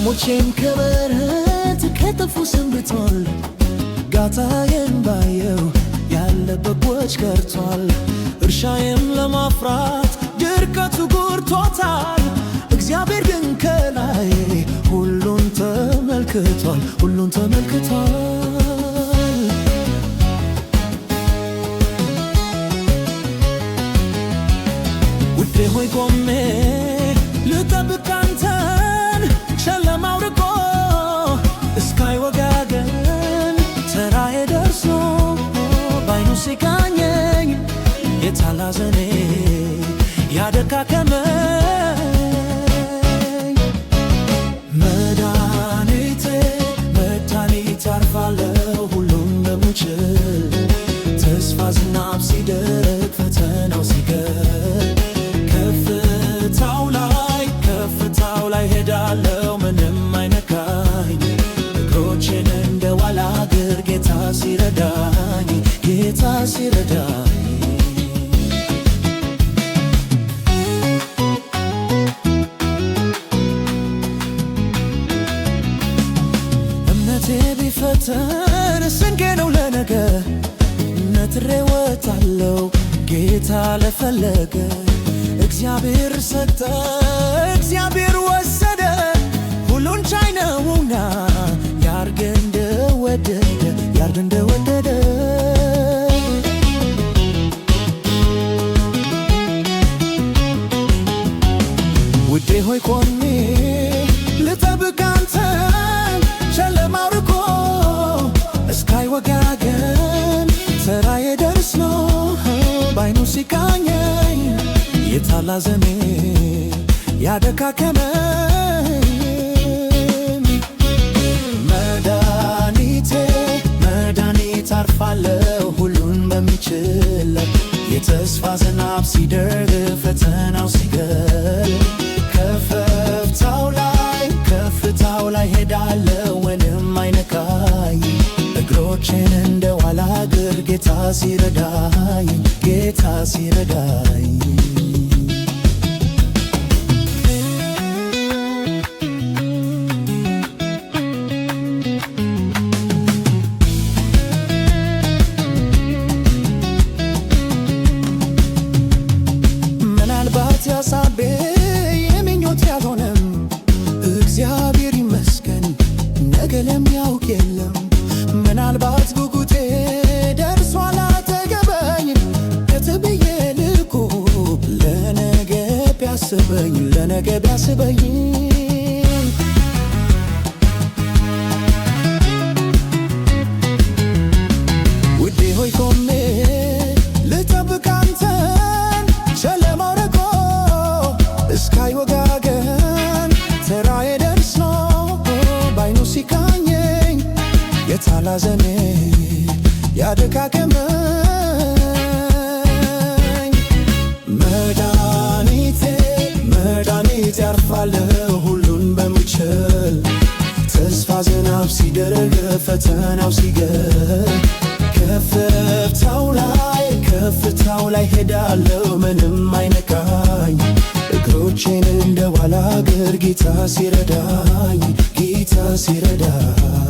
ላሞቼም ከበረት ከጠፉ ሰንብቷል። ጋታዬን ባየው ያለበት ቦች ቀርቷል። እርሻዬም ለማፍራት ድርቀቱ ጎድቶታል። እግዚአብሔር ግን ከላይ ሁሉን ተመልክቷል፣ ሁሉን ተመልክቷል። ውዴ ሆይ ቆሜ ልጠብቅ አንተን ጨለማው ርቆ እስካይ ወጋገን ተራዬ ደርሶ ባይኑ ሲቃኘኝ የታል ሐዘኔ ያደካከመኝ። መድኃኒቴ መድኃኒቴ አርፋለሁ ሁሉን በምችል ተስፋ ዝናብ ሲደርቅ ፈተናው ሲገል ከፍታው ላይ ሄዳለሁ ምንም አይነካኝ። እግሮቼን እንደ ዋላ እግር ጌታ ሲረዳኝ ጌታ ሲረዳኝ ቢፈተን ስንቄ ነው ለነገ ነትሬ ወጣለሁ ጌታ ለፈለገ። እግዚአብሔር ሰጠ እግዚአብሔር ወሰደ ሁሉን ቻይ ነውና ያርግ እንደወደደ ያርግ እንደወደደ። ውዴ ሆይ ቆሜ ልጠብቅ አንተን ጨለማው ርቆ እስካይ ወጋገን ተራዬ ደርሶ ባይኑ ሲቃኘኝ የታል ሐዘኔ ያደካከመኝ። መድኃኒቴ መድኃኒቴ አርፋለሁ ሁሉን በሚችል የተስፋ ዝናብ ሲደርቅ ፈተናው ሲገል ከፍታው ላይ ሄዳለሁ ምንም አይነካኝ። እግሮቼን እንደ ዋላ እግር ጌታ ሲረዳኝ ጌታ ሲረዳኝ ምናልባት ያሳቤ የምኞት ያልሆነም እግዚአብሔር ይመስገን ነገ ለሚያውቅ የለም። ምናልባት ጉጉቴ ደርሷል አጠገበኝ የትብዬ ልኩ ለነገ ቢያስበኝ ለነገ ቢያስበኝ። ውዴ ሆይ ቆሜ ልጠብቅ አንተን ጨለማው ርቆ እስካይ ወጋገን ተራዬ ደርሶ ባይኑ ሲቃኘኝ የታል ሐዘኔ ያደካከመኝ። መድኃኒቴ መድኃኒቴ አርፋለሁ ሁሉን በምችል ተስፋ ዝናብ ሲደርቅ ፈተናው ሲገል ከፍታው ላይ ሄዳለሁ ምንም አይነካኝ። እግሮቼን እንደ ዋላ እግር ጌታ ሲረዳኝ ጌታ ሲረዳኝ